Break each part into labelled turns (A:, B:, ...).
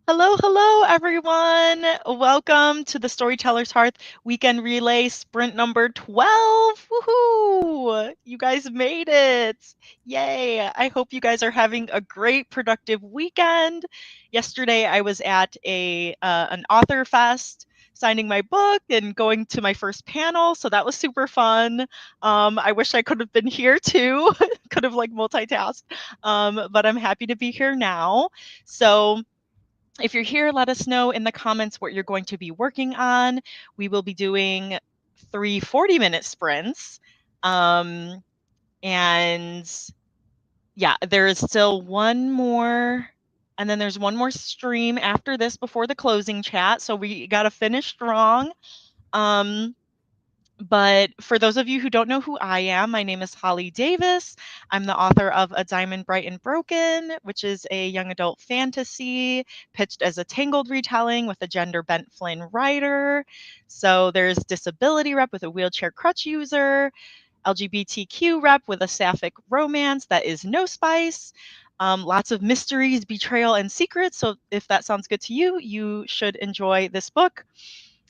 A: Hello, hello, everyone. Welcome to the Storytellers Hearth Weekend Relay sprint number 12. Woohoo! You guys made it. Yay. I hope you guys are having a great, productive weekend. Yesterday, I was at an author fest signing my book and going to my first panel, so that was super fun. I wish I could have been here too, could have like multitasked, but I'm happy to be here now. So if you're here, let us know in the comments what you're going to be working on. We will be doing 3 40-minute sprints. And yeah, there is still one more, and then there's one more stream after this before the closing chat. So we got to finish strong. But for those of you who don't know who I am, my name is Holly Davis. I'm the author of A Diamond Bright and Broken, which is a young adult fantasy pitched as a tangled retelling with a gender bent Flynn writer. So there's disability rep with a wheelchair crutch user, LGBTQ rep with a sapphic romance that is no spice. Lots of mysteries, betrayal, and secrets. So if that sounds good to you, you should enjoy this book.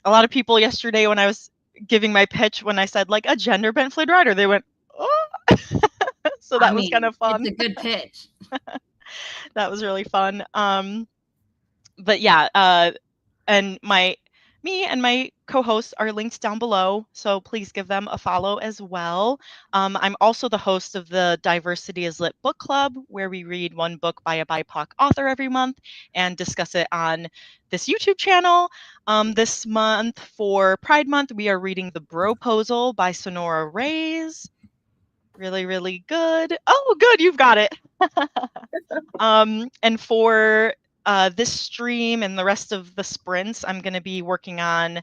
A: A lot of people yesterday when I was giving my pitch, when I said like a gender bent Flynn writer, they went, "Oh!" So that was kind of fun.
B: It's a good pitch.
A: That was really fun. But yeah, and me and my co-hosts are linked down below, so please give them a follow as well. I'm also the host of the Diversity is Lit book club, where we read one book by a BIPOC author every month and discuss it on this YouTube channel. This month for Pride Month, we are reading The Broposal by Sonora Reyes. Really, really good. Oh, good, you've got it. And for this stream and the rest of the sprints, I'm going to be working on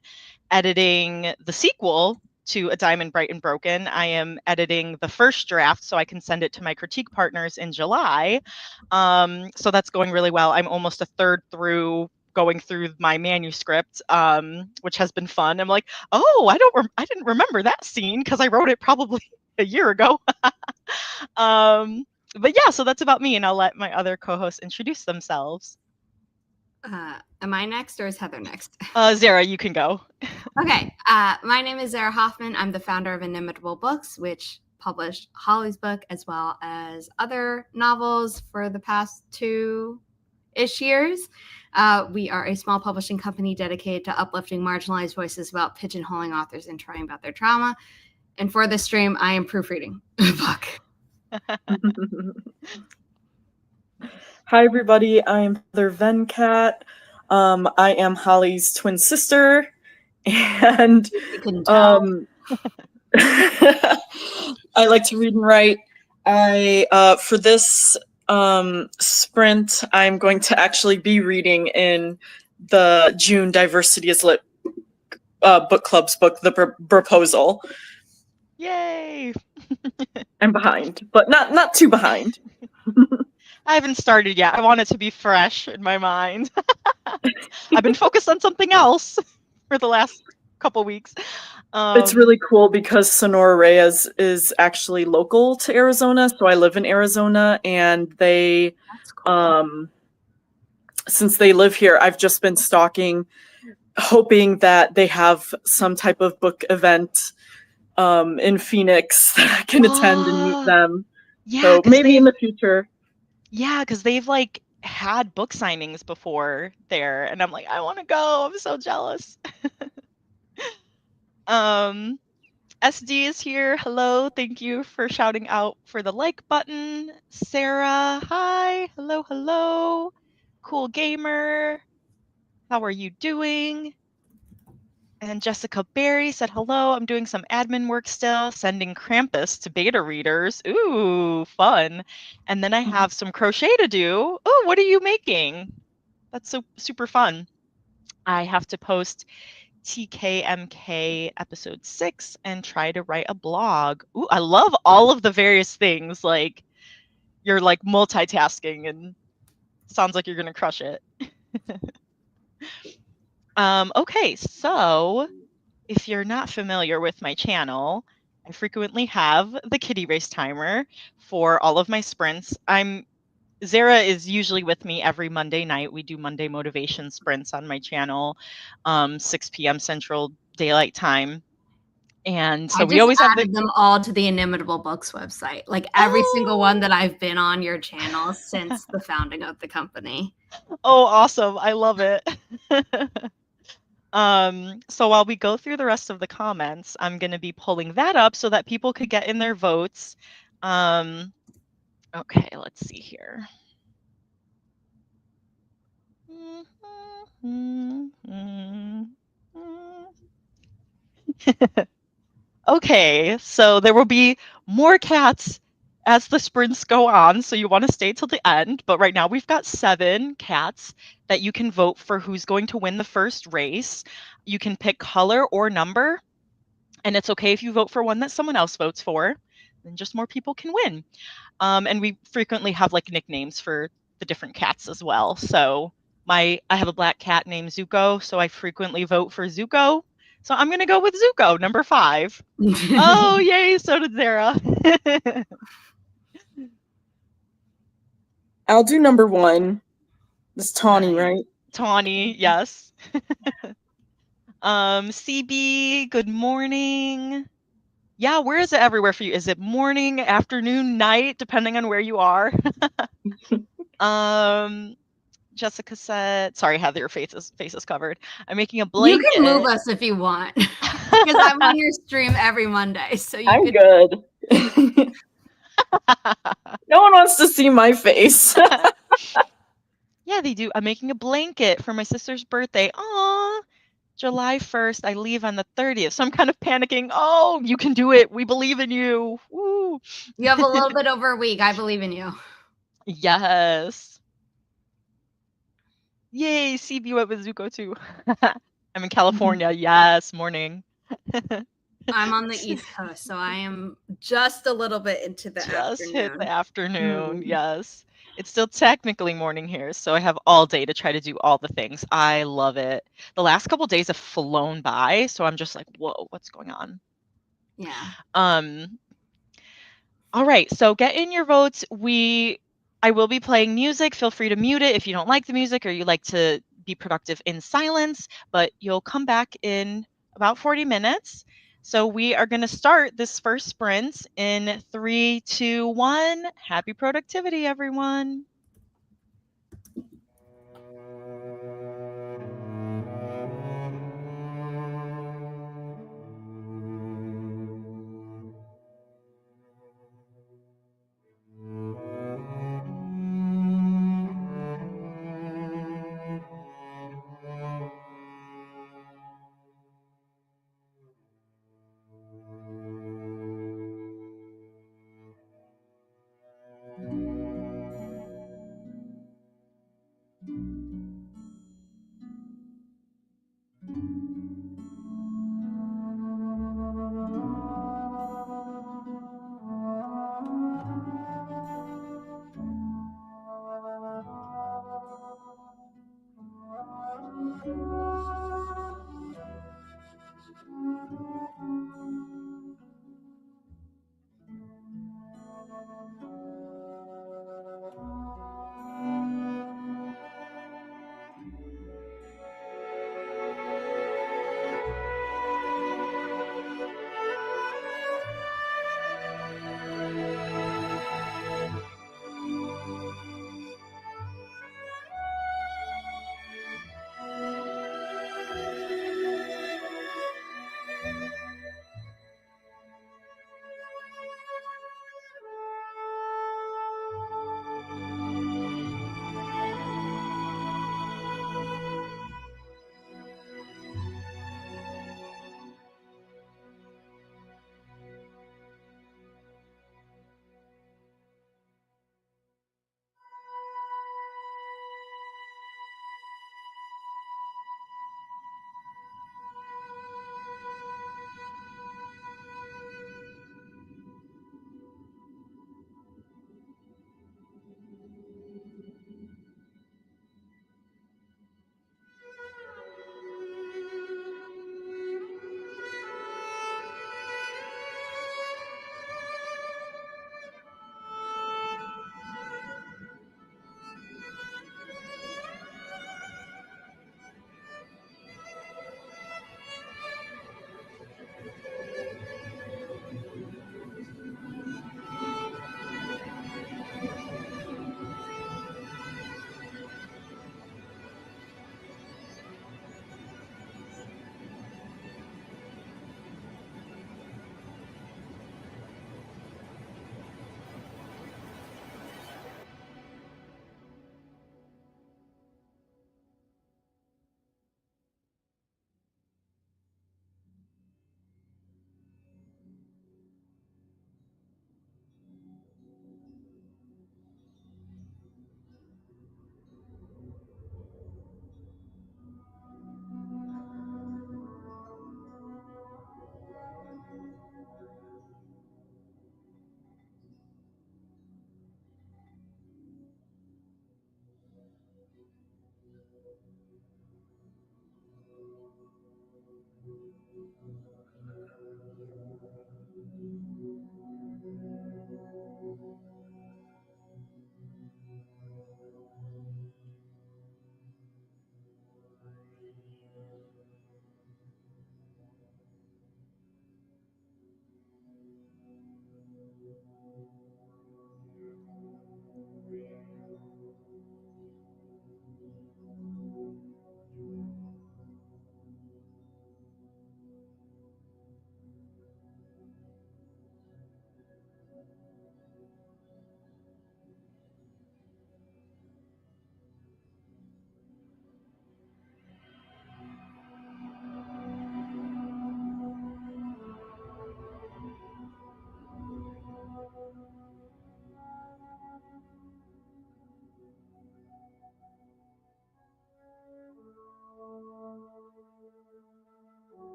A: editing the sequel to A Diamond Bright and Broken. I am editing the first draft so I can send it to my critique partners in July. So that's going really well. I'm almost a third through going through my manuscript, which has been fun. I'm like, oh, I didn't remember that scene because I wrote it probably a year ago. But yeah, so that's about me, and I'll let my other co-hosts introduce themselves.
B: Am I next or is Heather next?
A: Zara, you can go.
B: Okay. My name is Zara Hoffman. I'm the founder of Inimitable Books, which published Holly's book as well as other novels for the past 2-ish years. We are a small publishing company dedicated to uplifting marginalized voices about pigeonholing authors and trying about their trauma. And for this stream, I am proofreading the book.
C: Hi, everybody. I'm Heather Venkat. I am Holly's twin sister, and I like to read and write. For this sprint, I'm going to actually be reading in the June Diversity is Lit book club's book, The Proposal.
A: Yay!
C: I'm behind, but not too behind.
A: I haven't started yet. I want it to be fresh in my mind. I've been focused on something else for the last couple weeks.
C: It's really cool because Sonora Reyes is actually local to Arizona. So I live in Arizona, and they, since they live here, I've just been stalking, hoping that they have some type of book event in Phoenix that I can attend and meet them.
A: Yeah,
C: so maybe in the future.
A: Yeah, because they've like had book signings before there, and I'm like, I want to go. I'm so jealous. SD is here. Hello. Thank you for shouting out for the like button. Sarah, hi. Hello, hello. Cool Gamer. How are you doing? And Jessica Berry said, hello, I'm doing some admin work still, sending Krampus to beta readers. Ooh, fun. And then I have some crochet to do. Oh, what are you making? That's so super fun. I have to post TKMK episode 6 and try to write a blog. Ooh, I love all of the various things. Like, you're like multitasking and sounds like you're going to crush it. Okay, so if you're not familiar with my channel, I frequently have the kitty race timer for all of my sprints. I'm Zara is usually with me every Monday night. We do Monday motivation sprints on my channel, 6 p.m. Central Daylight Time. And so
B: I
A: we
B: just
A: always have
B: added them all to the Inimitable Books website, like every single one that I've been on your channel since the founding of the company.
A: Oh, awesome. I love it. So while we go through the rest of the comments, I'm going to be pulling that up so that people could get in their votes. Okay, let's see here. Okay, so there will be more cats as the sprints go on, so you want to stay till the end. But right now we've got 7 cats that you can vote for who's going to win the first race. You can pick color or number, and it's okay if you vote for one that someone else votes for. Then just more people can win. And we frequently have like nicknames for the different cats as well. So I have a black cat named Zuko, so I frequently vote for Zuko. So I'm gonna go with Zuko, number 5. Oh, yay! So did Zara.
C: I'll do number 1. This Tawny, right?
A: Tawny, yes. CB, good morning. Yeah, where is it everywhere for you? Is it morning, afternoon, night, depending on where you are? Jessica said, sorry, Heather, your face is covered. I'm making a blanket.
B: You can move us if you want, because I'm on your stream every Monday. So
C: I'm good. No one wants to see my face.
A: Yeah, they do. I'm making a blanket for my sister's birthday. Aw, July 1st. I leave on the 30th. So I'm kind of panicking. Oh, you can do it. We believe in you. Woo.
B: You have a little bit over a week. I believe in you.
A: Yes. Yay, CB went with Zuko too. I'm in California. Yes, morning.
B: I'm on the East Coast, so I am just a little bit into the
A: Just hit the
B: afternoon.
A: afternoon. Yes. It's still technically morning here, so I have all day to try to do all the things. I love it. The last couple days have flown by, so I'm just like, whoa, what's going on?
B: Yeah.
A: All right, so get in your votes. I will be playing music. Feel free to mute it if you don't like the music or you like to be productive in silence, but you'll come back in about 40 minutes. So we are going to start this first sprint in 3, 2, 1. Happy productivity, everyone.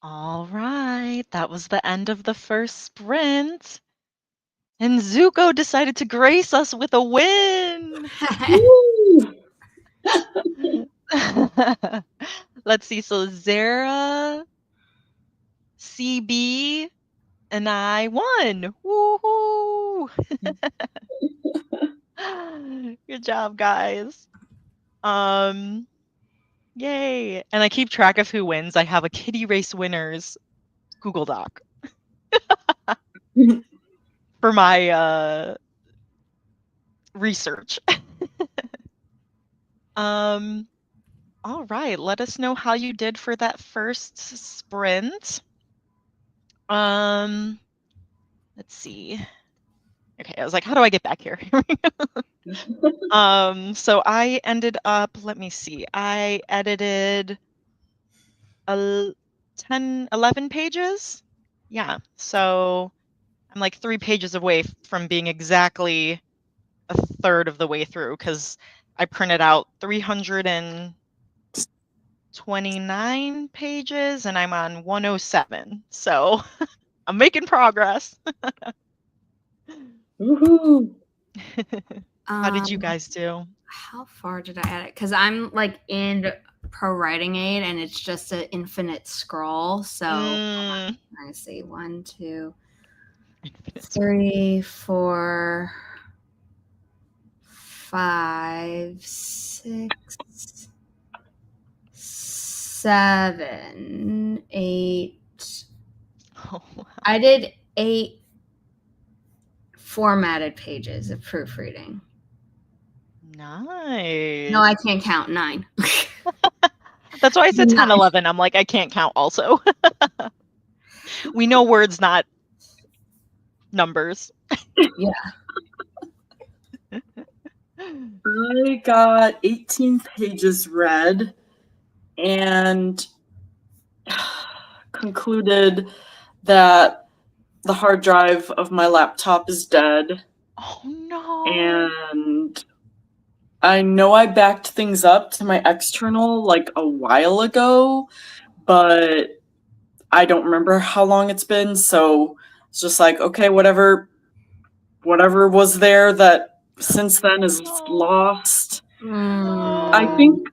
A: All right, that was the end of the first sprint. And Zuko decided to grace us with a win.
C: Woo!
A: Let's see. So Zara, CB, and I won. Woohoo! Good job, guys. Yay. And I keep track of who wins. I have a kitty race winners Google Doc for my research. All right, let us know how you did for that first sprint. Let's see. Okay, I was like, how do I get back here? So I ended up, let me see. I edited 11 pages. Yeah, so I'm like 3 pages away from being exactly a third of the way through because I printed out 329 pages and I'm on 107. So I'm making progress.
C: Woohoo!
A: How did you guys do?
B: How far did I edit? Because I'm like in Pro Writing Aid and it's just an infinite scroll. So
A: Mm.
B: I see 1, 2, 3, 4, 5, 6, 7, 8.
A: Oh, wow.
B: I did 8 formatted pages of proofreading.
A: Nice.
B: No, I can't count. 9.
A: That's why I said 10, 11. I'm like, I can't count also. We know words, not numbers.
B: Yeah.
C: I got 18 pages read and concluded that the hard drive of my laptop is dead.
A: Oh no.
C: And I know I backed things up to my external like a while ago, but I don't remember how long it's been, so it's just like, okay, whatever was there that since then is lost. I think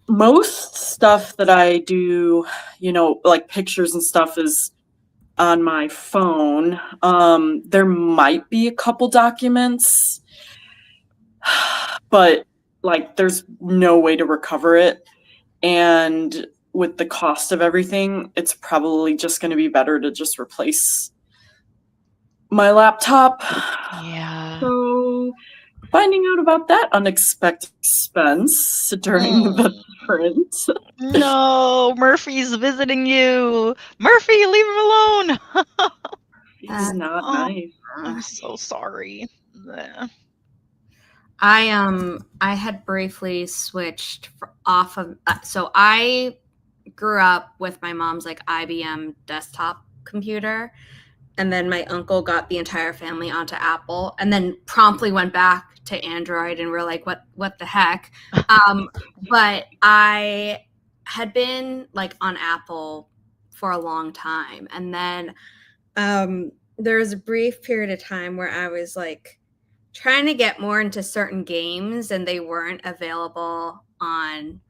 C: most stuff that I do, like pictures and stuff is on my phone. There might be a couple documents, but like there's no way to recover it. And with the cost of everything, it's probably just going to be better to just replace my laptop.
A: Yeah.
C: So finding out about that unexpected expense during the sprint.
A: No, Murphy's visiting you. Murphy, leave him alone.
C: He's not nice.
A: I'm so sorry.
B: I had briefly switched off of so I grew up with my mom's like IBM desktop computer, and then my uncle got the entire family onto Apple and then promptly went back to Android, and we're like, what the heck? But I had been like on Apple for a long time, and then there was a brief period of time where I was like trying to get more into certain games and they weren't available on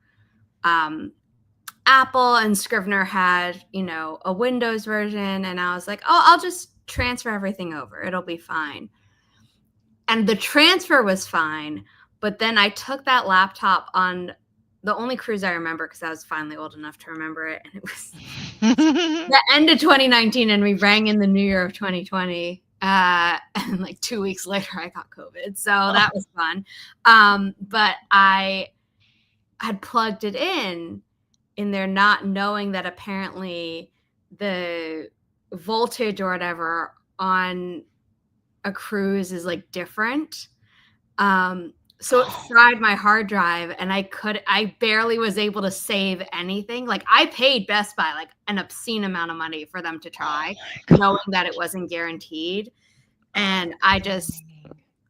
B: Apple, and Scrivener had, a Windows version, and I was like, oh, I'll just transfer everything over. It'll be fine. And the transfer was fine, but then I took that laptop on the only cruise I remember because I was finally old enough to remember it, and it was the end of 2019, and we rang in the new year of 2020. And like 2 weeks later, I got COVID. So that was fun. But I had plugged it in there, not knowing that apparently the voltage or whatever on a cruise is like different. So it fried my hard drive, and I barely was able to save anything. Like I paid Best Buy like an obscene amount of money for them to try, knowing that it wasn't guaranteed. And I just,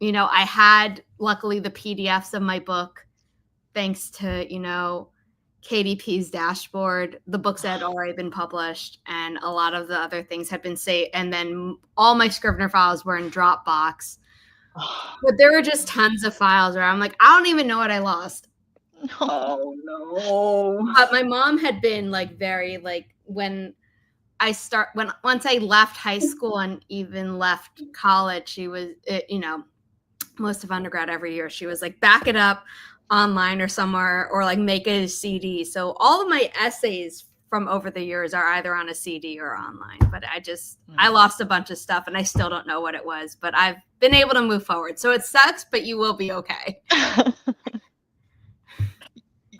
B: I had luckily the PDFs of my book, thanks to, KDP's dashboard. The books had already been published, and a lot of the other things had been saved. And then all my Scrivener files were in Dropbox. But there were just tons of files where I'm like, I don't even know what I lost.
C: Oh no.
B: But my mom had been like very like once I left high school and even left college, she was, most of undergrad every year, she was like, back it up online or somewhere, or like make it a CD. So all of my essays from over the years are either on a CD or online. But I lost a bunch of stuff and I still don't know what it was, but I've been able to move forward. So it sucks, but you will be okay.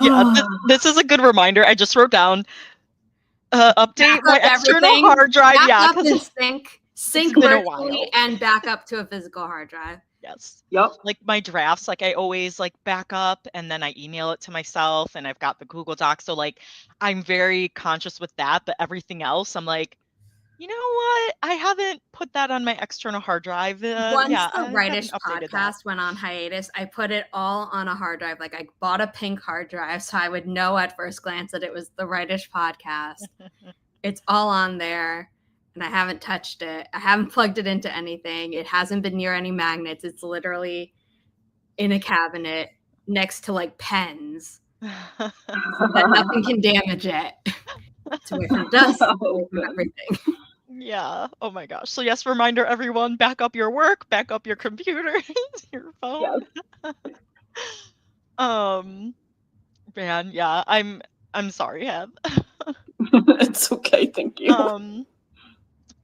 A: Yeah, this is a good reminder. I just wrote down update my external hard drive.
B: Back up and sync virtually and back up to a physical hard drive.
A: Yes.
C: Yep.
A: Like my drafts, like I always like back up and then I email it to myself, and I've got the Google Doc. So like I'm very conscious with that, but everything else I'm like, you know what? I haven't put that on my external hard drive.
B: Once
A: the
B: WriteHollyDavis podcast went on hiatus, I put it all on a hard drive. Like I bought a pink hard drive so I would know at first glance that it was the WriteHollyDavis podcast. It's all on there. And I haven't touched it. I haven't plugged it into anything. It hasn't been near any magnets. It's literally in a cabinet next to like pens so that nothing can damage it. So if it does, everything.
A: Yeah. Oh my gosh. So yes, reminder everyone, back up your work, back up your computer, your phone. Yes. Man, yeah. I'm sorry, Heb.
C: It's okay, thank you.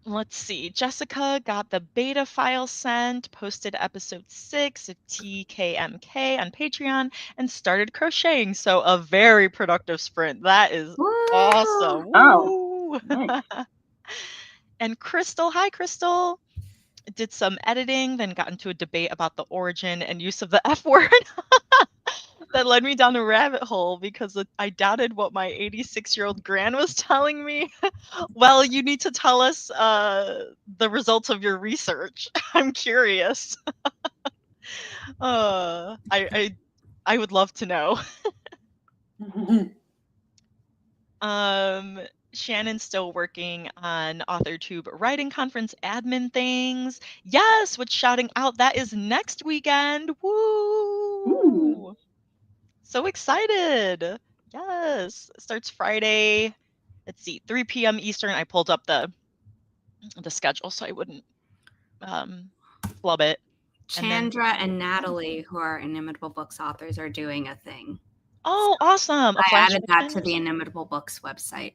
A: Let's see. Jessica got the beta file sent, posted episode 6 of TKMK on Patreon, and started crocheting. So a very productive sprint. That is awesome.
C: Oh, nice.
A: And Crystal, hi Crystal, did some editing, then got into a debate about the origin and use of the F word. That led me down a rabbit hole because I doubted what my 86-year-old gran was telling me. Well, you need to tell us the results of your research. I'm curious. I would love to know. Shannon's still working on AuthorTube writing conference admin things. Yes, with shouting out, that is next weekend. Woo! Ooh. So excited. Yes. It starts Friday. Let's see, 3 p.m. Eastern. I pulled up the schedule so I wouldn't flub it.
B: Chandra and Natalie, who are Inimitable Books authors, are doing a thing.
A: Oh, awesome.
B: I added that to the Inimitable Books website.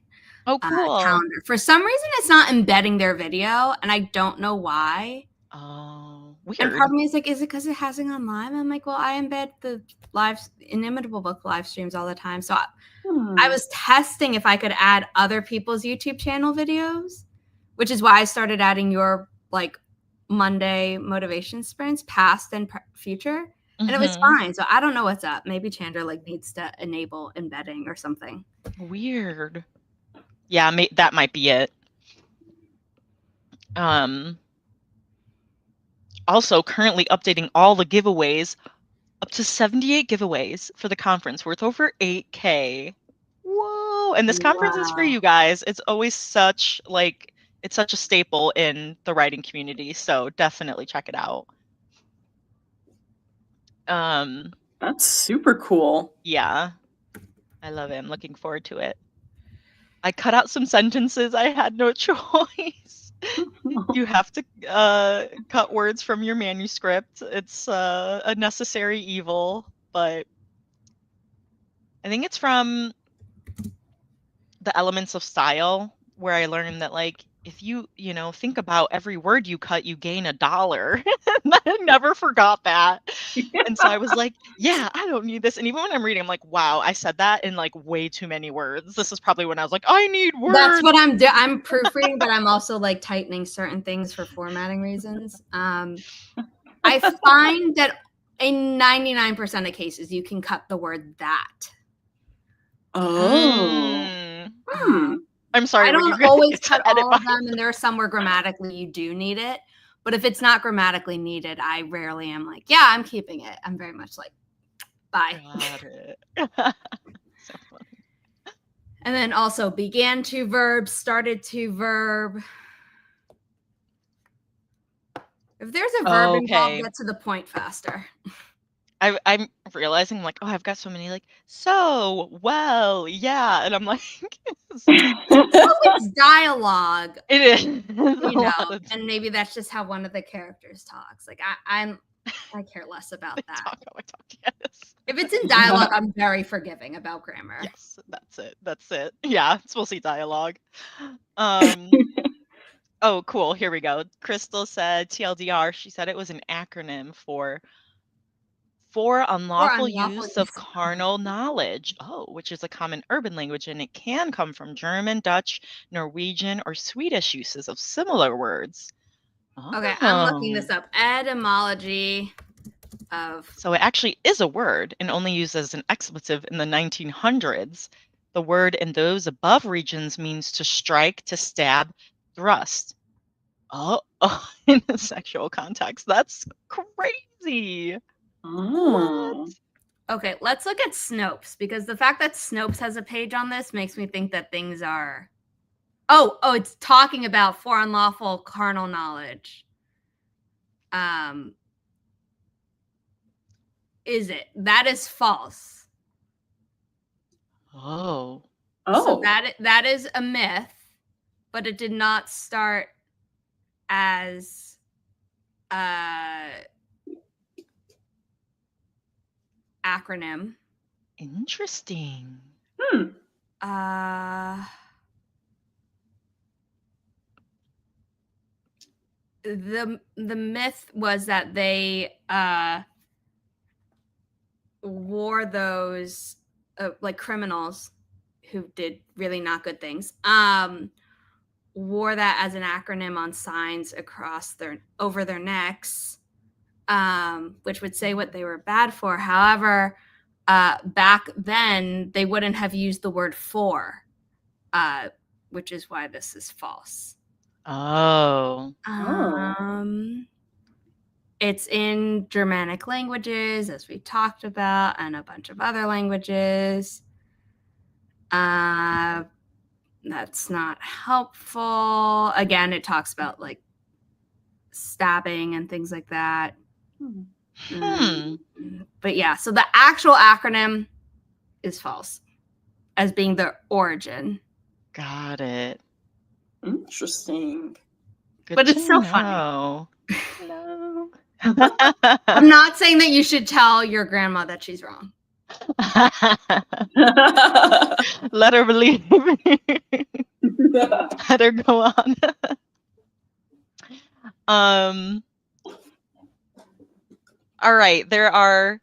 A: Oh, cool.
B: Calendar. For some reason, it's not embedding their video, and I don't know why.
A: Oh, weird.
B: And part of me is like, is it because it hasn't gone live? I'm like, well, I embed the live Inimitable Book live streams all the time. So I was testing if I could add other people's YouTube channel videos, which is why I started adding your like Monday motivation sprints, past and future. And it was fine. So I don't know what's up. Maybe Chandra like needs to enable embedding or something.
A: Weird. Yeah, that might be it. Also currently updating all the giveaways, up to 78 giveaways for the conference, worth over 8K. Whoa. And this conference is free, you guys. It's always such it's such a staple in the writing community. So definitely check it out.
C: That's super cool.
A: Yeah, I love it. I'm looking forward to it. I cut out some sentences. I had no choice. You have to cut words from your manuscript. It's a necessary evil, but I think it's from the Elements of Style where I learned that like if you think about every word you cut, you gain $1. I never forgot that. And so I was like, yeah, I don't need this. And even when I'm reading, I'm like, wow, I said that in like way too many words. This is probably when I was like, I need words.
B: That's what I'm doing. I'm proofreading, but I'm also like tightening certain things for formatting reasons. I find that in 99% of cases, you can cut the word that.
C: Oh.
A: I'm sorry.
B: I don't always cut all of them, and there are some where grammatically you do need it. But if it's not grammatically needed, I rarely am like, yeah, I'm keeping it. I'm very much like, bye.
A: Got it. So funny.
B: And then also began to verb, started to verb. If there's a verb involved,
A: Okay.
B: get to the point faster.
A: I'm realizing like, oh, I've got so many like, so, well, yeah. And I'm like,
B: Well, it's dialogue,
A: it is.
B: you know, and maybe that's just how one of the characters talks. Like I care less about that.
A: Talk how I talk, yes.
B: If it's in dialogue, I'm very forgiving about grammar.
A: Yes, that's it. That's it. Yeah, it's mostly dialogue. Oh, cool. Here we go. Crystal said TLDR. She said it was an acronym for unlawful use of carnal knowledge. Oh, which is a common urban language, and it can come from German, Dutch, Norwegian, or Swedish uses of similar words.
B: Okay, I'm looking this up. Etymology of.
A: So it actually is a word and only used as an expletive in the 1900s. The word in those above regions means to strike, to stab, thrust. Oh, in a sexual context. That's crazy.
C: Oh.
B: Okay, let's look at Snopes, because the fact that Snopes has a page on this makes me think that things are. Oh, it's talking about for unlawful carnal knowledge. Is it? That is false.
A: Oh.
B: So that is a myth, but it did not start as acronym.
A: Interesting.
B: The myth was that they wore those like criminals who did really not good things wore that as an acronym on signs over their necks, which would say what they were bad for. However, back then they wouldn't have used the word for, which is why this is false.
A: Oh.
B: It's in Germanic languages, as we talked about, and a bunch of other languages. That's not helpful. Again, it talks about like stabbing and things like that. But yeah, so the actual acronym is false as being the origin.
A: Got it.
C: Interesting.
A: Good
B: but it's so
A: funny.
B: No. I'm not saying that you should tell your grandma that she's wrong.
A: Let her believe. Let her go on. All right, there are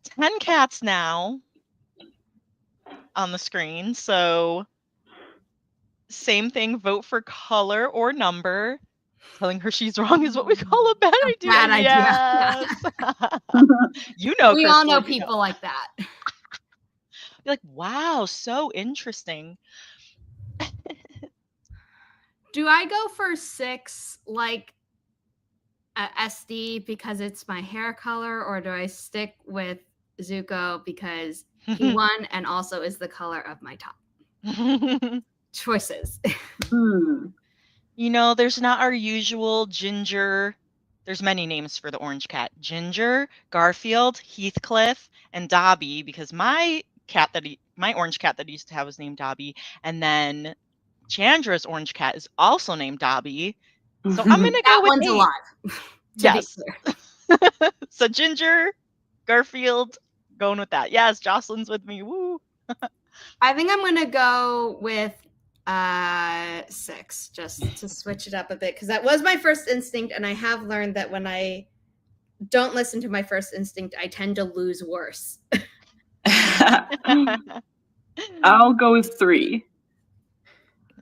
A: 10 cats now on the screen. So same thing, vote for color or number. Telling her she's wrong is what we call a bad idea.
B: Bad idea.
A: Yes. You know,
B: we
A: Crystal,
B: all know people like that.
A: You're like, wow, so interesting.
B: Do I go for 6 like SD because it's my hair color, or do I stick with Zuko because he won and also is the color of my top? Choices.
A: You know, there's not our usual Ginger. There's many names for the orange cat. Ginger, Garfield, Heathcliff, and Dobby, because my orange cat that I used to have was named Dobby. And then Chandra's orange cat is also named Dobby. So I'm going to go with
B: one's
A: 8.
B: Alive.
A: Yes. So Ginger, Garfield, going with that. Yes, Jocelyn's with me. Woo.
B: I think I'm going to go with 6, just to switch it up a bit, because that was my first instinct, and I have learned that when I don't listen to my first instinct, I tend to lose worse.
C: I'll go with 3.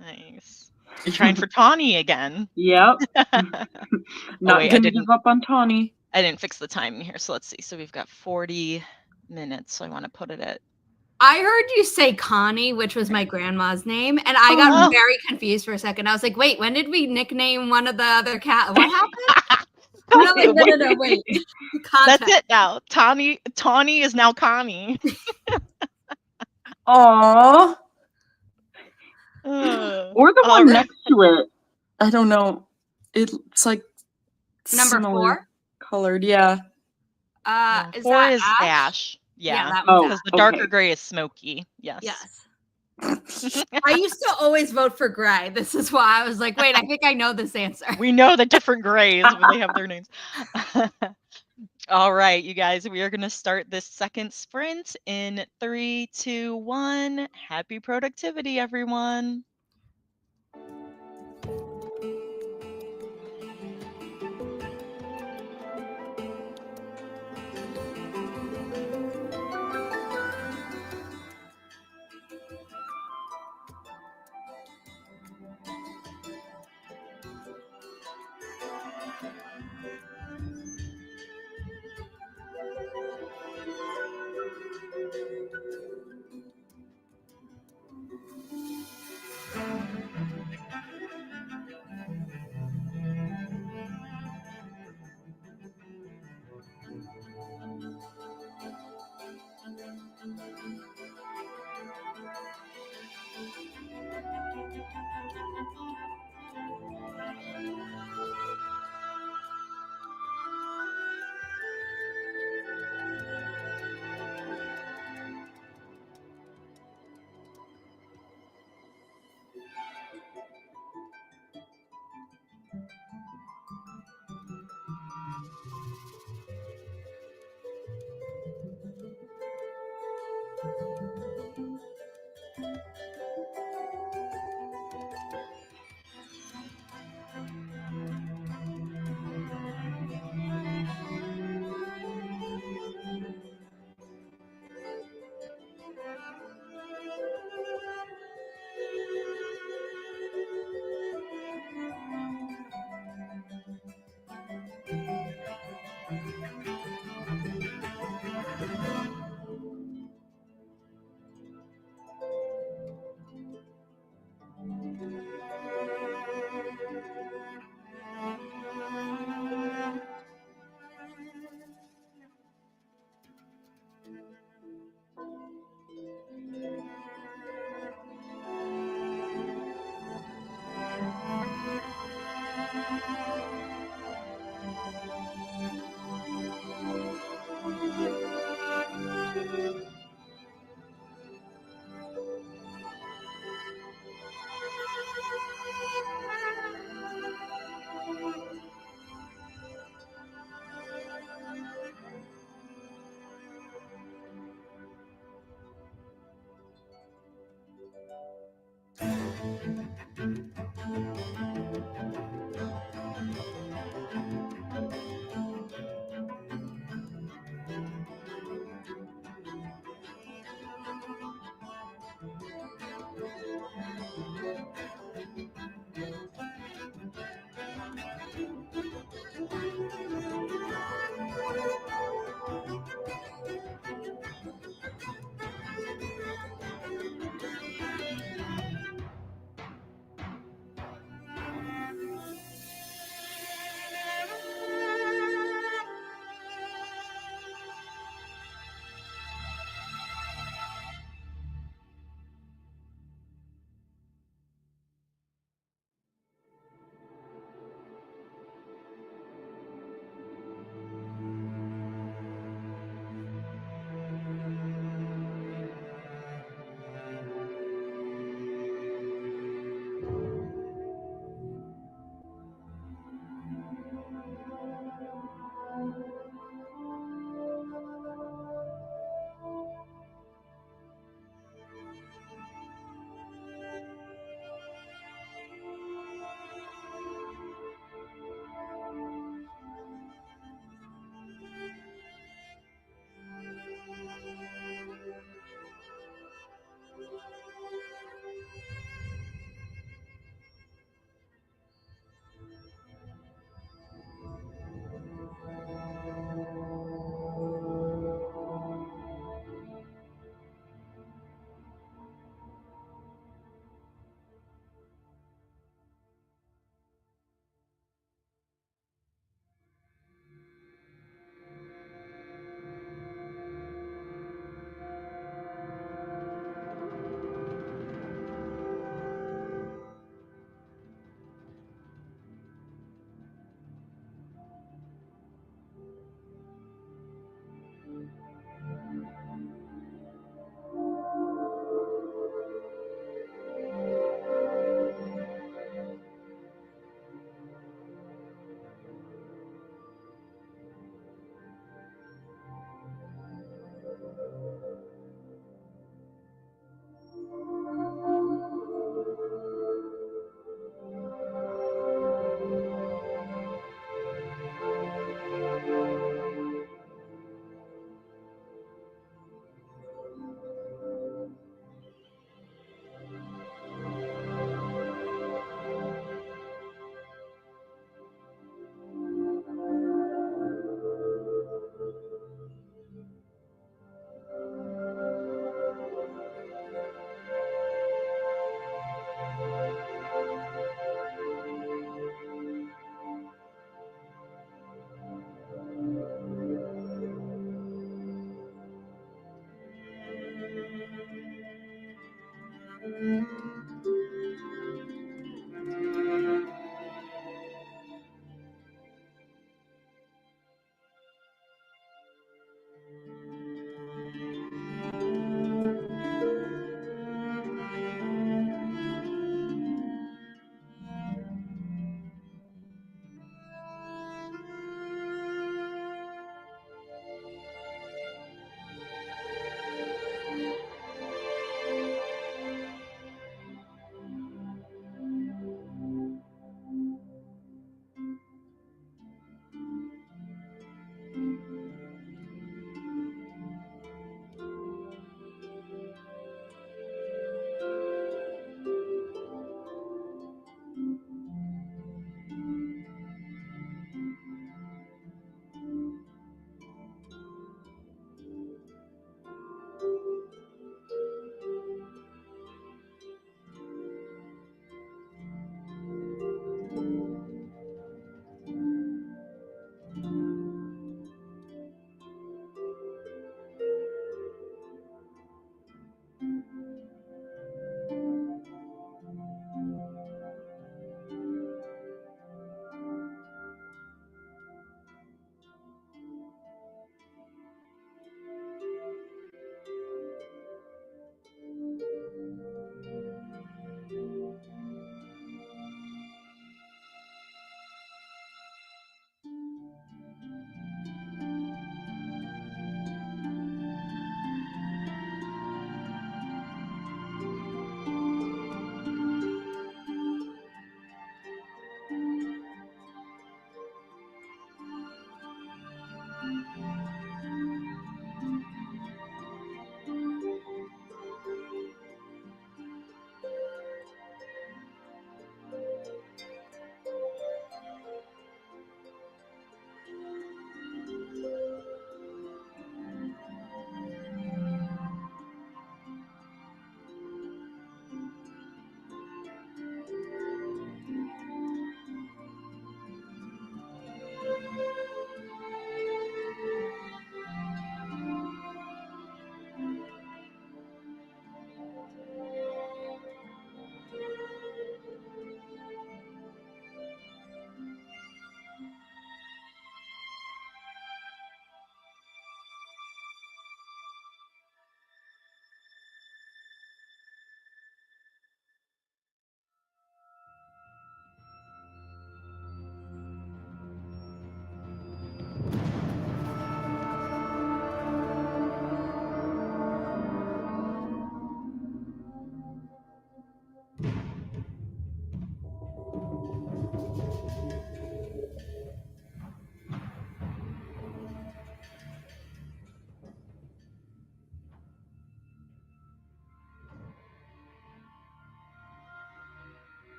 A: Nice. You're trying for Tawny again.
C: Yep. Not gonna give up on Tawny.
A: I didn't fix the timing here, so let's see. So we've got 40 minutes, so I want to put it at.
B: I heard you say Connie, which was my grandma's name, and I got very confused for a second. I was like, wait, when did we nickname one of the other cats? What happened? No, wait.
A: That's it now. Tawny is now Connie.
C: Aww. Or the
A: all
C: one
A: right.
C: next to it. I don't know. It's like
B: Number
C: similar
B: 4?
C: colored. Yeah.
B: Is
A: 4
B: that
A: is
B: ash?
A: ash. Yeah,
B: that one's
A: because
B: ash.
A: the darker
C: okay.
A: gray is smoky. Yes.
B: Yes. I used to always vote for gray. This is why I was like, wait, I think I know this answer.
A: We know the different grays when they have their names. All right, you guys, we are going to start this second sprint in 3, 2, 1. Happy productivity, everyone.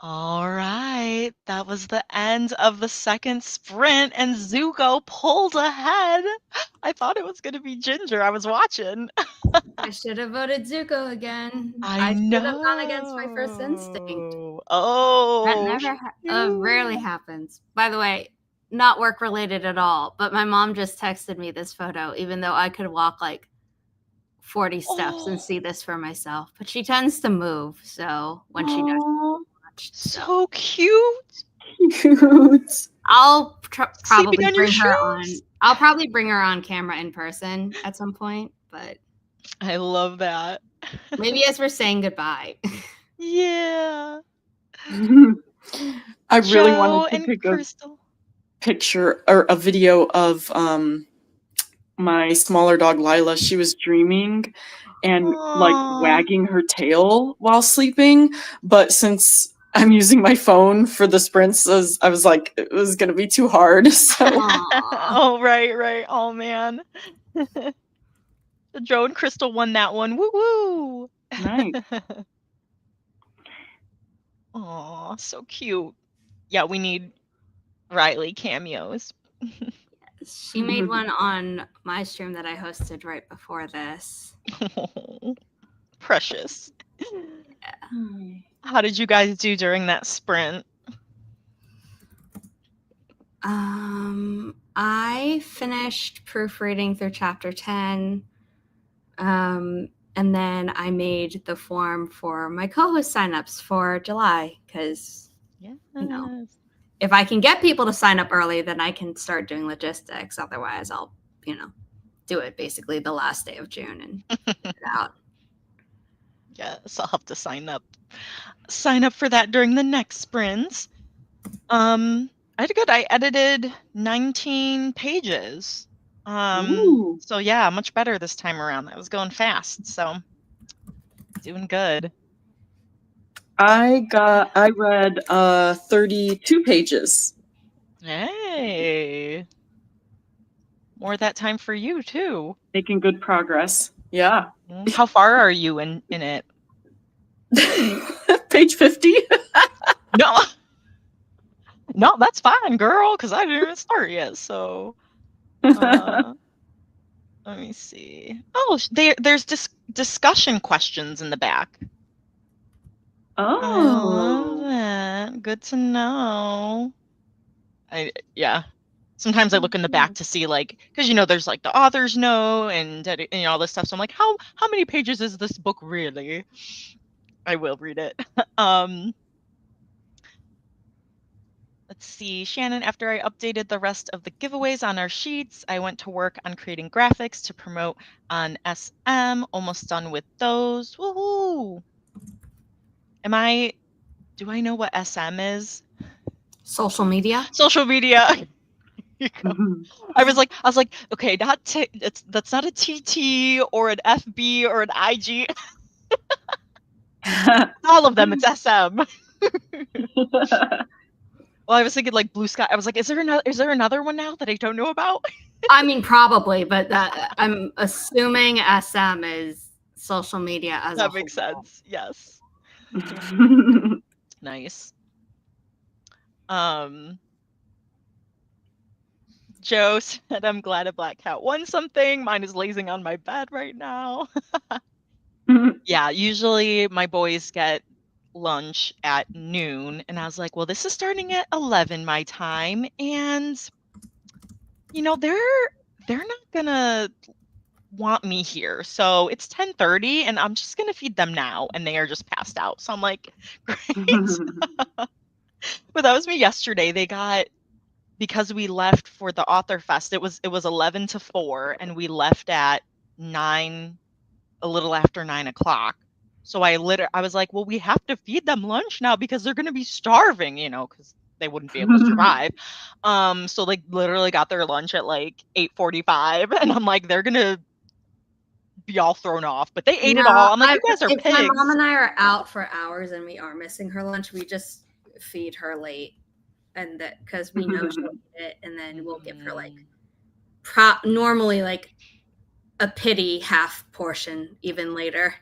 A: All right, that was the end of the second sprint, and Zuko pulled ahead. I thought it was going to be Ginger. I was watching.
B: I should have voted Zuko again.
A: I
B: should have gone against my first instinct.
A: know.
B: That
A: Oh,
B: never, rarely happens. By the way, not work related at all, but my mom just texted me this photo, even though I could walk like 40 steps and see this for myself. But she tends to move, so when she does, watched,
A: so cute.
C: Cute.
B: I'll probably
A: Sleeping on your
B: bring her on.
A: shoes?
B: I'll probably bring her on camera in person at some point, but
A: I love that.
B: maybe as we're saying goodbye.
A: Yeah.
C: I really
A: Joe
C: wanted to
A: and
C: pick
A: Crystal.
C: a picture or a video of my smaller dog Lila. She was dreaming and like
A: Aw.
C: wagging her tail while sleeping, but since I'm using my phone for the sprints, I was like, it was gonna be too hard. So
B: Aw.
A: Oh, right. Oh, man. Joe and Crystal won that one. Woo woo.
C: nice.
A: Aw, so cute. Yeah, we need Riley cameos.
B: She made one on my stream that I hosted right before this.
A: Precious. How did you guys do during that sprint?
B: I finished proofreading through chapter 10. And then I made the form for my co-host signups for July because,
A: Yes.
B: you know, if I can get people to sign up early, then I can start doing logistics. Otherwise, I'll, do it basically the last day of June and get it out.
A: Yes, I'll have to sign up for that during the next sprints. I did good. I edited 19 pages. So yeah, much better this time around. I was going fast, so doing good.
C: I read 32 pages.
A: Hey. More that time for you too.
C: Making good progress. Yeah.
A: How far are you in it?
C: Page 50.
A: No, that's fine, girl, because I didn't even start yet. So let me see. Oh, there's discussion questions in the back.
C: Oh,
A: I love that. Good to know. Sometimes I look in the back to see, like, because there's like the author's note and all this stuff. So I'm like, how many pages is this book really? I will read it. Let's see, Shannon, after I updated the rest of the giveaways on our sheets, I went to work on creating graphics to promote on SM. Almost done with those. Woohoo! Do I know what SM is?
B: Social media?
A: Social media. I was like, okay, that's not a TT or an FB or an IG. All of them, it's SM. Well, I was thinking like Blue Sky. I was like, is there another one now that I don't know about?
B: I mean, probably, but I'm assuming SM is social media as a whole.
A: That makes sense. Yes. Nice. Joe said, I'm glad a black cat won something. Mine is lazing on my bed right now. Yeah, usually my boys get lunch at noon, and I was like, well, this is starting at 11 my time, and they're not gonna want me here, so it's 10:30 and I'm just gonna feed them now, and they are just passed out. So I'm like, great. But that was me yesterday. They got, because we left for the author fest, it was 11 to 4 and we left at 9, a little after 9 o'clock. So I was like, well, we have to feed them lunch now because they're going to be starving, because they wouldn't be able to survive. So like literally got their lunch at like 8:45, and I'm like, they're going to be all thrown off, but they ate it all. I'm like, you guys are pigs.
B: If my mom and I are out for hours and we are missing her lunch, we just feed her late, and that because we know she'll eat it, and then we'll give her like normally like a pity half portion even later.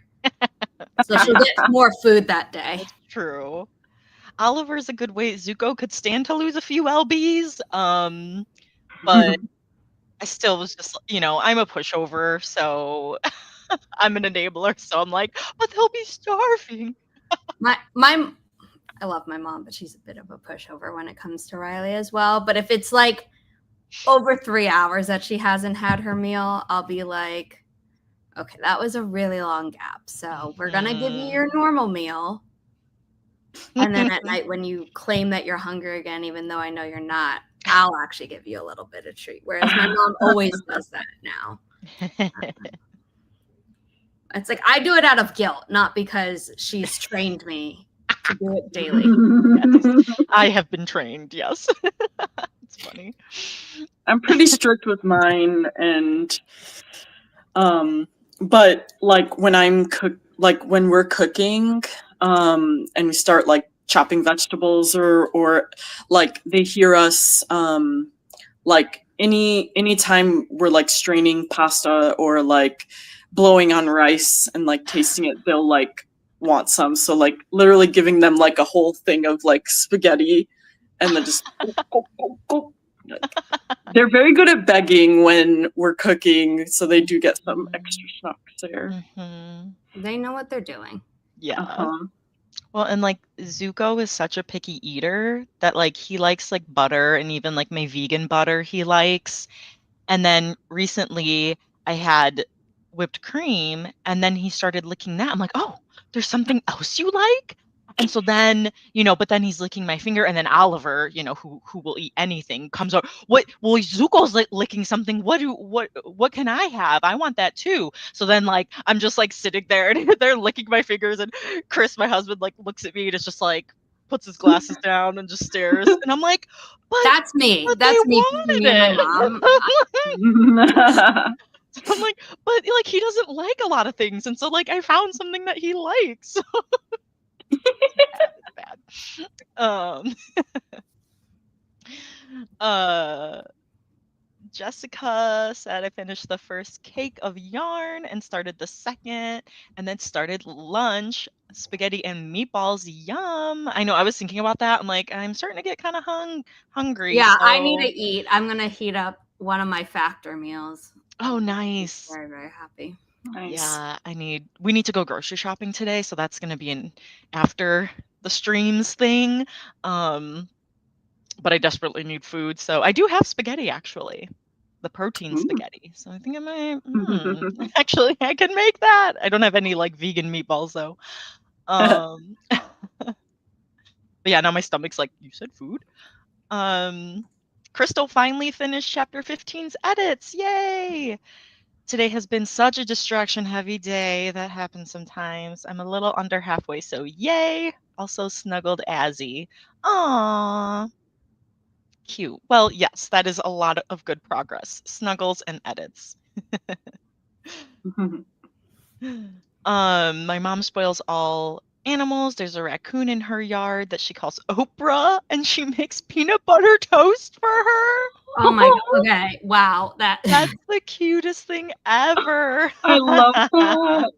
B: So she'll get more food that day.
A: That's true. Oliver's a good way. Zuko could stand to lose a few lbs. But I still was just, I'm a pushover, so I'm an enabler. So I'm like, but they'll be starving.
B: I love my mom, but she's a bit of a pushover when it comes to Riley as well. But if it's like over 3 hours that she hasn't had her meal, I'll be like, okay, that was a really long gap. So we're going to give you your normal meal. And then at night, when you claim that you're hungry again, even though I know you're not, I'll actually give you a little bit of treat. Whereas my mom always does that now. It's like I do it out of guilt, not because she's trained me to do it daily.
A: Yes. I have been trained, yes. It's funny.
C: I'm pretty strict with mine, and but like when when we're cooking, and we start like chopping vegetables or like they hear us like any time we're like straining pasta or like blowing on rice and like tasting it, they'll like want some. So like literally giving them like a whole thing of like spaghetti and then just they're very good at begging when we're cooking, so they do get some extra snacks there.
B: They know what they're doing.
A: Yeah. Well, and like Zuko is such a picky eater that like he likes like butter, and even like my vegan butter he likes. And then recently I had whipped cream, and then he started licking that. I'm like, oh, there's something else you like? And so then, but then he's licking my finger, and then Oliver, who will eat anything, comes over. What? Well, Zuko's licking something. What can I have? I want that too. So then, like, I'm just like sitting there, and they're licking my fingers, and Chris, my husband, like looks at me and is just like puts his glasses down and just stares, and I'm like, but
B: that's me.
A: But
B: that's
A: they
B: me.
A: wanted
B: Me and my mom.
A: I'm like, but like he doesn't like a lot of things, and so like I found something that he likes. It's bad. Jessica said I finished the first cake of yarn and started the second, and then started lunch, spaghetti and meatballs. Yum! I know, I was thinking about that. I'm like, I'm starting to get kind of hungry.
B: Yeah,
A: so...
B: I need to eat. I'm gonna heat up one of my factor meals.
A: Oh, nice.
B: Very, very happy.
C: Nice.
A: Yeah, we need to go grocery shopping today, so that's gonna be an after the streams thing. But I desperately need food, so I do have spaghetti actually, the protein spaghetti. So I think I might. Actually, I can make that. I don't have any like vegan meatballs though. But yeah, now my stomach's like, you said food. Crystal finally finished chapter 15's edits. Yay! Today has been such a distraction-heavy day. That happens sometimes. I'm a little under halfway, so yay! Also snuggled Azzy. Aww. Cute. Well, yes, that is a lot of good progress. Snuggles and edits. My mom spoils all animals. There's a raccoon in her yard that she calls Oprah, and she makes peanut butter toast for her.
B: Oh my god. Okay. Wow.
A: That's the cutest thing ever.
C: I love that.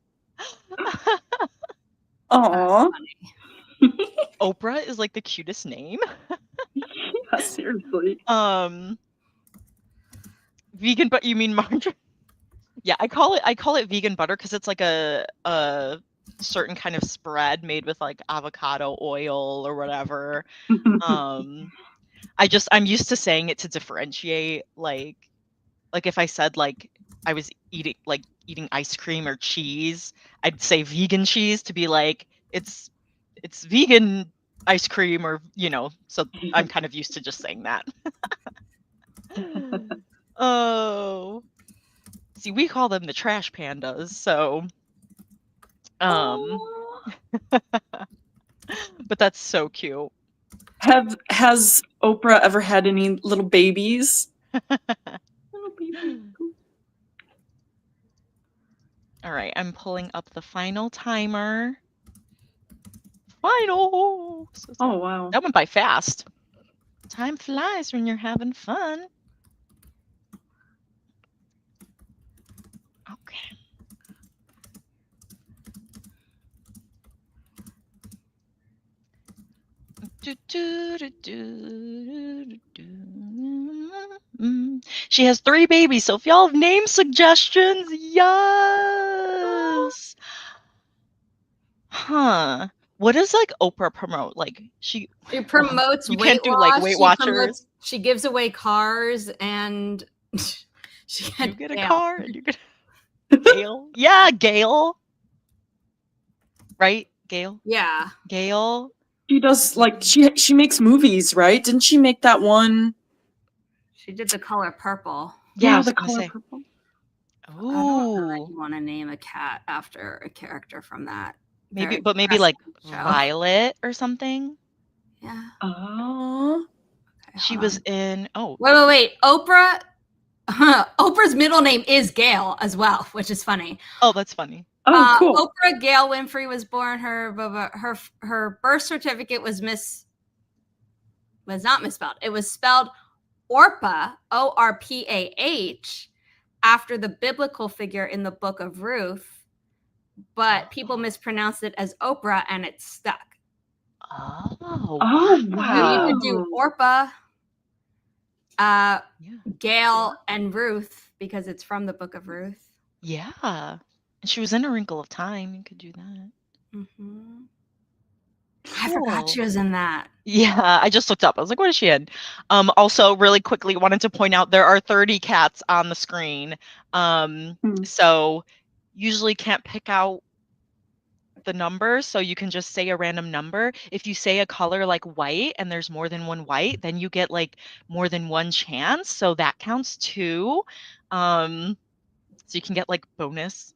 C: Aww.
A: Oprah is like the cutest name.
C: Yeah, seriously.
A: Vegan, but you mean margarine? Yeah, I call it vegan butter because it's like a certain kind of spread made with like avocado oil or whatever. I'm used to saying it to differentiate, like if I said like I was eating ice cream or cheese, I'd say vegan cheese to be like it's vegan ice cream, or so I'm kind of used to just saying that. Oh, see, we call them the trash pandas, so but that's so cute.
C: Has Oprah ever had any little babies? Little babies.
A: All right, I'm pulling up the final timer. Final.
C: Oh wow,
A: that went by fast. Time flies when you're having fun. Okay. Do, do, do, do, do, do. She has 3 babies, so if y'all have name suggestions, yes. Huh. What does like Oprah promote? Like she
B: promotes
A: you
B: weight
A: can't do
B: loss.
A: like Weight Watchers.
B: She gives away cars, and she
A: You
B: had
A: get a
B: Gail.
A: car and you get Gail. Yeah, Gail. Right? Gail?
B: Yeah.
C: She
A: Gail.
C: does like she makes movies, right? Didn't she make that one?
B: She did The Color Purple.
A: Yeah, I was
C: The
A: gonna
C: color
A: say.
C: purple.
B: I don't know that
A: Ooh.
B: you want to name a cat after a character from that.
A: Maybe
B: very
A: but maybe like
B: depressing show.
A: Violet or something.
B: Yeah.
C: Oh.
B: Okay,
A: She
B: hold
A: was
B: on.
A: in
B: Wait. Oprah's middle name is Gail as well, which is funny.
A: Oh, that's funny.
C: Oh, cool.
B: Oprah Gail Winfrey was born. Her birth certificate was not misspelled. It was spelled Orpah, Orpah, after the biblical figure in the Book of Ruth, but people mispronounced it as Oprah, and it stuck.
A: Oh,
C: Oh,
B: So you could do
C: wow.
B: Orpah,
A: Yeah.
B: Gail, and Ruth because it's from the Book of Ruth.
A: Yeah. And she was in A Wrinkle of Time. You could do that.
B: Mm-hmm. I forgot she was in that.
A: Yeah, I just looked up. I was like, what is she in? Also, really quickly, wanted to point out there are 30 cats on the screen. So usually can't pick out the number, so you can just say a random number. If you say a color like white and there's more than one white, then you get like more than one chance. So that counts too. So you can get like bonus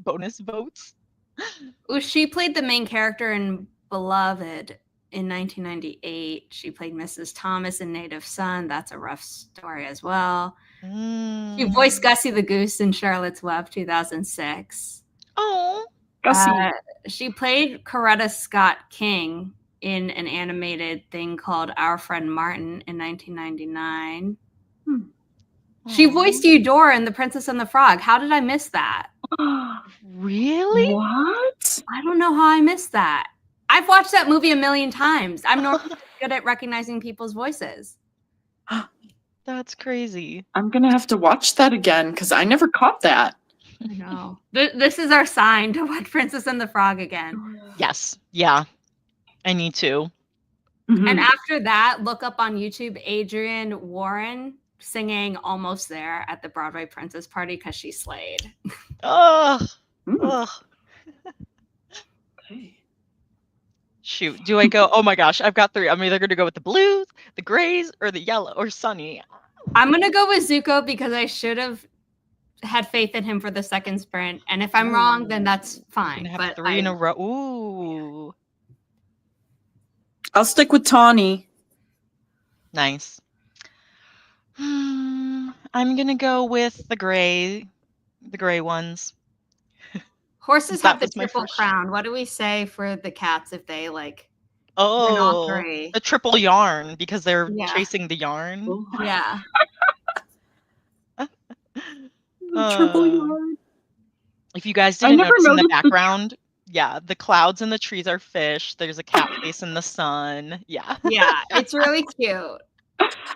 A: votes.
B: Well, she played the main character in Beloved in 1998. She played Mrs. Thomas in Native Son. That's a rough story as well. She voiced Gussie the Goose in Charlotte's Web 2006.
A: Oh,
C: Gussie.
B: She played Coretta Scott King in an animated thing called Our Friend Martin in 1999. She voiced Eudora in The Princess and the Frog. How did I miss that?
A: Really?
C: What?
B: I don't know how I missed that. I've watched that movie a million times. I'm normally good at recognizing people's voices.
A: That's crazy.
C: I'm gonna have to watch that again because I never caught that.
B: I know. This is our sign to watch Princess and the Frog again.
A: Yes. Yeah. I need to.
B: And after that, look up on YouTube Adrienne Warren singing Almost There at the Broadway Princess Party because she slayed.
A: Ugh.
C: Okay.
A: Shoot. Do I go? Oh my gosh. I've got 3. I'm either going to go with the blues, the grays, or the yellow, or sunny.
B: I'm going to go with Zuko because I should have had faith in him for the second sprint. And if I'm wrong, then that's fine.
A: Gonna have 3 in a row. Ooh.
C: I'll stick with Tawny.
A: Nice. I'm gonna go with the gray ones.
B: Horses
A: That
B: have the
A: was my
B: triple
A: first-
B: crown. What do we say for the cats if they like win
A: Oh,
B: all 3?
A: the triple yarn because they're chasing the yarn.
B: Yeah.
C: The triple yarn.
A: If you guys didn't notice in the
C: noticed
A: background, yeah, the clouds and the trees are fish. There's a cat face in the sun. Yeah.
B: Yeah, it's really cute.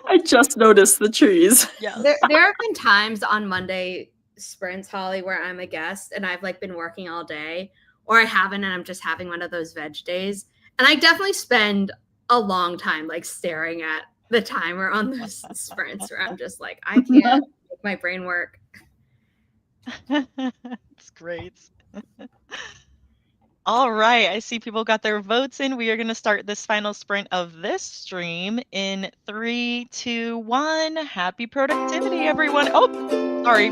C: I just noticed the trees.
A: Yeah.
B: There have been times on Monday sprints, Holly, where I'm a guest and I've like been working all day, or I haven't and I'm just having one of those veg days. And I definitely spend a long time like staring at the timer on those sprints where I'm just like, I can't make my brain work.
A: It's great. All right, I see people got their votes in. We are going to start this final sprint of this stream in 3, 2, 1. Happy productivity, everyone. Oh, sorry.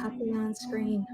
B: Puppy on screen.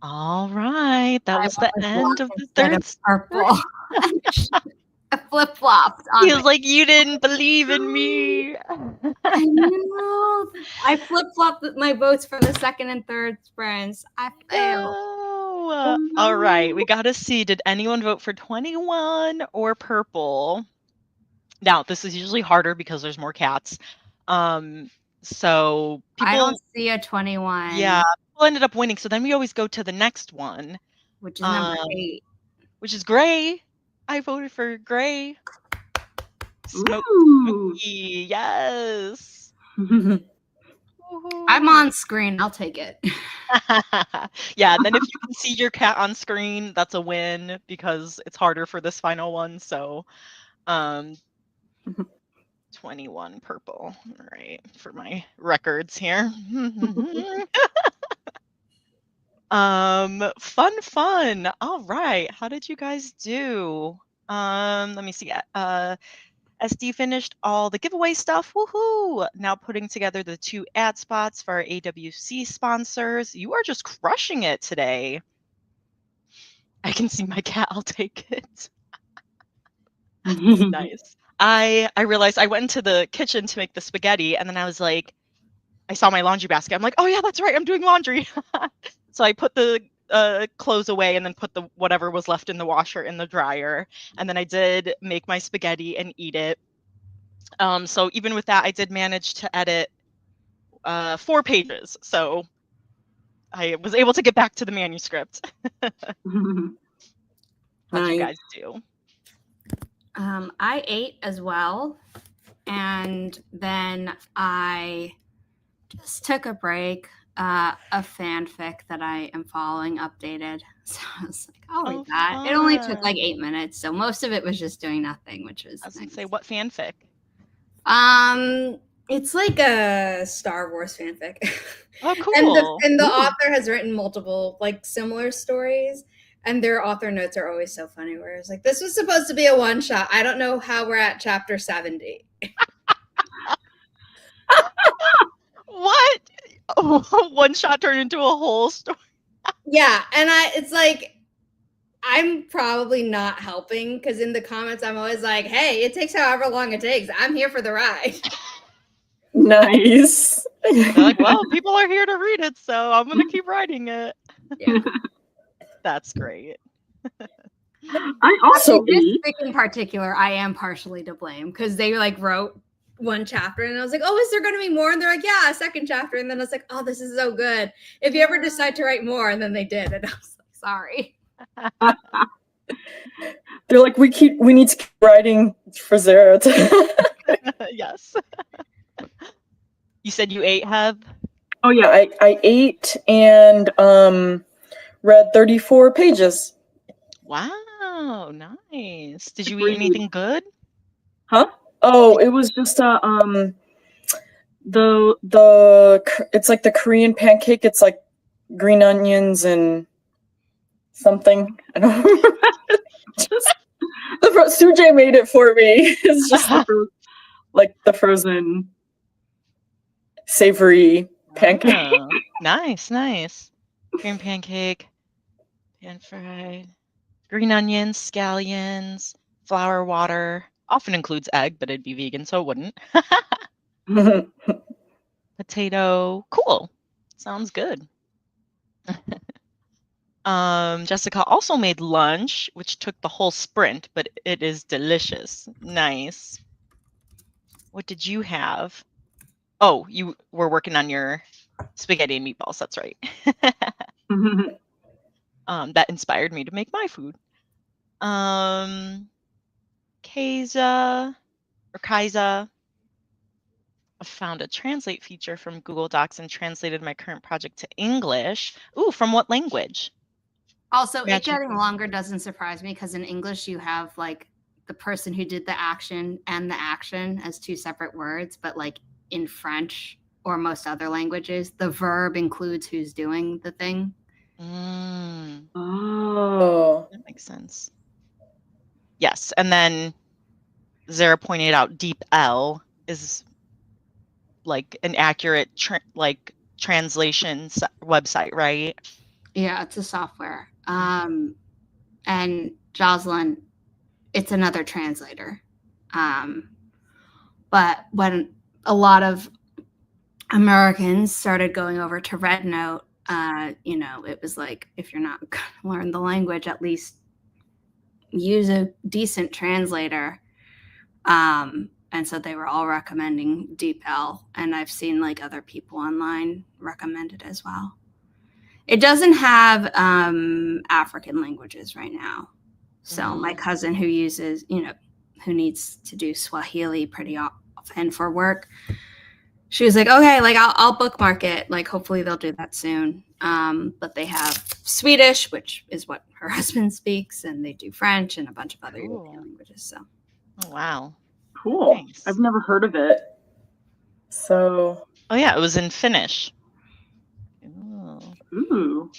A: All right, that
B: I
A: was the
B: went with
A: end
B: black
A: of the
B: instead of
A: third
B: purple. I flip flopped on
A: He
B: it.
A: was like, "You didn't believe in me."
B: I know. I flip flopped my votes for the second and third sprints. I failed.
A: No. All right, we got to see. Did anyone vote for 21 or purple? Now, this is usually harder because there's more cats. So
B: I don't
A: people,
B: see a 21.
A: yeah, people ended up winning. So then we always go to the next one,
B: Which is number 8.
A: which is gray. I voted for gray. Smoke
B: Ooh.
A: cookie, yes.
B: I'm on screen. I'll take it.
A: Yeah, and then if you can see your cat on screen, that's a win because it's harder for this final one. So, 21 purple. All right, for my records here. Fun. All right, how did you guys do? Let me see. SD finished all the giveaway stuff. Woohoo! Now putting together the 2 ad spots for our AWC sponsors. You are just crushing it today. I can see my cat. I'll take it. Nice. I realized I went into the kitchen to make the spaghetti, and then I was like, I saw my laundry basket. I'm like, oh yeah, that's right. I'm doing laundry. So I put the clothes away and then put the whatever was left in the washer in the dryer. And then I did make my spaghetti and eat it. So even with that, I did manage to edit 4 pages. So I was able to get back to the manuscript. How'd you guys do?
B: I ate as well. And then I just took a break. A fanfic that I am following updated. So I was like, I'll read that.
A: Fun.
B: It only took like 8 minutes. So most of it was just doing nothing, which was
A: I was
B: nice.
A: gonna say, what fanfic?
B: It's like a Star Wars fanfic.
A: Oh, cool.
B: And the author has written multiple like similar stories, and their author notes are always so funny. Where it's like, this was supposed to be a one shot. I don't know how we're at chapter 70.
A: What? Oh, one shot turned into a whole story.
B: Yeah, and it's like, I'm probably not helping because in the comments I'm always like, hey, it takes however long it takes. I'm here for the ride.
C: Nice.
A: They're like, well, people are here to read it, so I'm gonna keep writing it.
B: Yeah.
A: That's great.
D: I also
B: this
D: eat.
B: fic in particular, I am partially to blame because they like wrote one chapter and I was like, oh, is there going to be more? And they're like, yeah, a second chapter. And then I was like, oh, this is so good. If you ever decide to write more, and then they did, and I was like, sorry.
C: They're like, we need to keep writing for Zara.
A: Yes. You said you ate, Heb?
C: Oh yeah, I ate and read 34 pages.
A: Wow, nice. Did you eat anything good?
C: Huh? Oh, it was just it's like the Korean pancake. It's like green onions and something. I don't remember. Just Sujay made it for me. It's just the frozen savory pancake.
A: Oh, nice. Green pancake, pan fried, green onions, scallions, flour, water. Often includes egg, but it'd be vegan, so it wouldn't. Potato. Cool. Sounds good. Jessica also made lunch, which took the whole sprint, but it is delicious. Nice. What did you have? Oh, you were working on your spaghetti and meatballs. That's right. That inspired me to make my food. Kaiza. I found a translate feature from Google Docs and translated my current project to English. Ooh, from what language?
B: Also, it getting longer doesn't surprise me because in English you have like the person who did the action and the action as 2 separate words, but like in French or most other languages, the verb includes who's doing the thing.
C: Oh,
A: that makes sense. Yes, and then Zara pointed out Deep L is like an accurate translation website, right?
B: Yeah, it's a software. And Jocelyn, it's another translator. But when a lot of Americans started going over to RedNote, it was like, if you're not going to learn the language, at least use a decent translator. And so they were all recommending DeepL, and I've seen like other people online recommend it as well. It doesn't have African languages right now. So my cousin who uses, who needs to do Swahili pretty often for work, she was like, okay, like I'll bookmark it. Like hopefully they'll do that soon. But they have Swedish, which is what her husband speaks, and they do French and a bunch of other European languages. So,
A: oh, wow.
D: Cool.
A: Nice.
D: I've never heard of it.
C: So.
A: Oh yeah, it was in Finnish.
D: Ooh.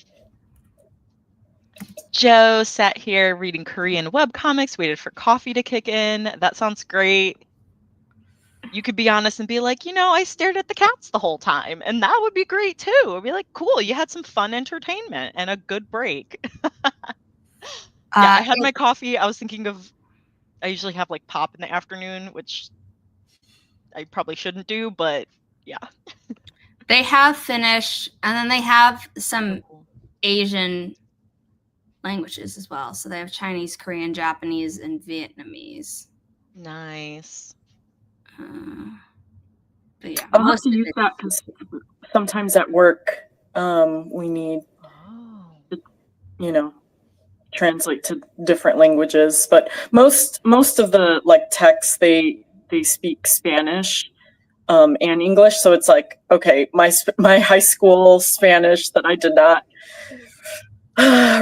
A: Joe sat here reading Korean webcomics, waited for coffee to kick in. That sounds great. You could be honest and be like, I stared at the cats the whole time, and that would be great too. It'd be like, cool, you had some fun entertainment and a good break. Yeah, I had my coffee. I was thinking of, I usually have like pop in the afternoon, which I probably shouldn't do, but yeah.
B: They have Finnish, and then they have some
A: Cool.
B: Asian languages as well. So they have Chinese, Korean, Japanese, and Vietnamese.
A: Nice.
B: But yeah,
D: I'll have to use that because
C: Sometimes at work, we need, translate to different languages. But most of the like texts, they speak Spanish and English. So it's like, okay, my high school Spanish that I did not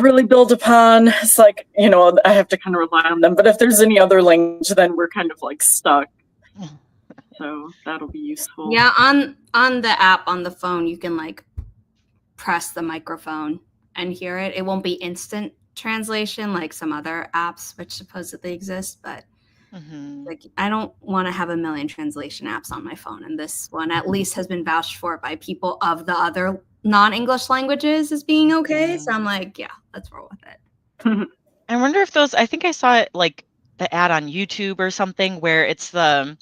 C: really build upon. It's like, I have to kind of rely on them. But if there's any other language, then we're kind of like stuck. So that'll be useful.
B: Yeah, on the app on the phone, you can like press the microphone and hear it. It won't be instant translation like some other apps which supposedly exist, but like I don't want to have a million translation apps on my phone, and this one at least has been vouched for by people of the other non-English languages as being okay. So I'm like, yeah, let's roll with it.
A: I wonder if those, I think I saw it like the ad on YouTube or something where it's the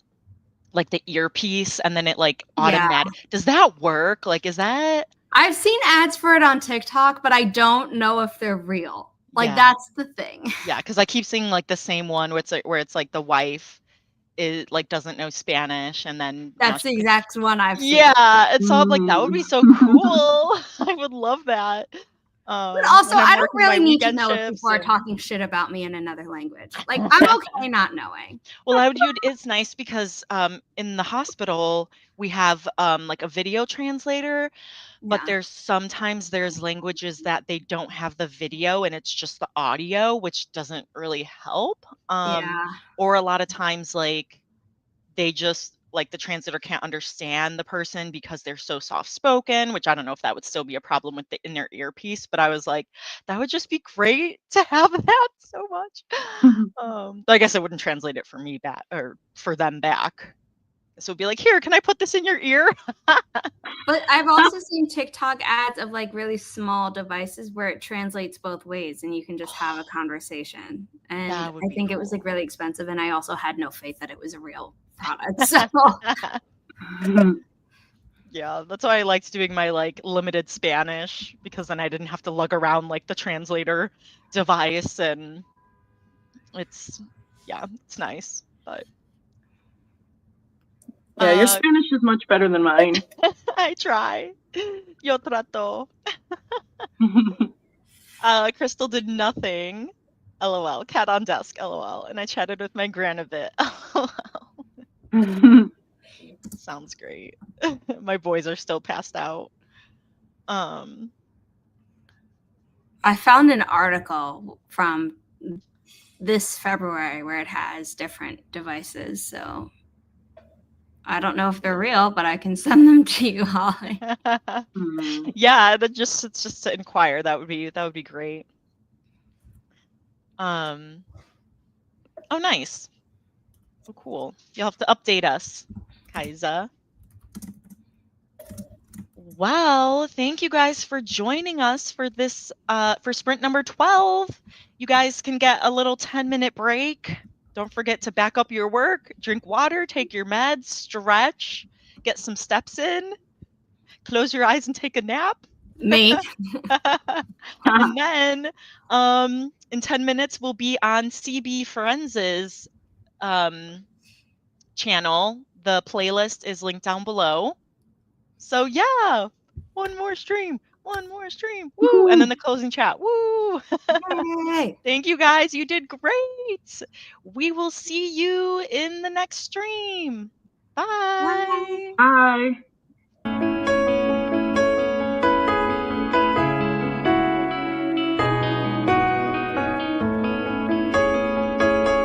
A: like the earpiece and then it like automatic. Yeah. Does that work? Like, is that?
B: I've seen ads for it on TikTok, but I don't know if they're real. Like, that's the thing.
A: Yeah, because I keep seeing like the same one where it's like the wife is like doesn't know Spanish, and then
B: that's the exact one I've seen.
A: Yeah, it's all like that would be so cool. I would love that.
B: But also, I don't really need to know if people are talking shit about me in another language. Like, I'm okay not knowing.
A: Well, it's nice because in the hospital we have like a video translator, but sometimes there's languages that they don't have the video and it's just the audio, which doesn't really help. Or a lot of times like they just like the translator can't understand the person because they're so soft spoken, which I don't know if that would still be a problem with the in their earpiece, but I was like, that would just be great to have that so much. But I guess I wouldn't translate it for me back or for them back. So it'd be like, here, can I put this in your ear?
B: But I've also seen TikTok ads of like really small devices where it translates both ways and you can just have a conversation. And I think it was like really expensive, and I also had no faith that it was a real product. So
A: yeah, that's why I liked doing my like limited Spanish, because then I didn't have to lug around like the translator device, and it's nice. But
D: yeah, your Spanish is much better than mine.
A: I try. Yo trato. Crystal did nothing. LOL. Cat on desk. LOL. And I chatted with my gran a bit. Sounds great. My boys are still passed out.
B: I found an article from this February where it has different devices, so I don't know if they're real, but I can send them to you, Holly.
A: Yeah, it's just to inquire. That would be great. Oh, nice. Oh, cool. You'll have to update us, Kaisa. Well, thank you guys for joining us for this for sprint number 12. You guys can get a little 10-minute break. Don't forget to back up your work, drink water, take your meds, stretch, get some steps in, close your eyes and take a nap.
B: Me.
A: And then in 10 minutes, we'll be on CB Forenses channel. The playlist is linked down below. So yeah, one more stream. Woo! And then the closing chat. Woo! Thank you guys. You did great. We will see you in the next stream. Bye.
D: Bye.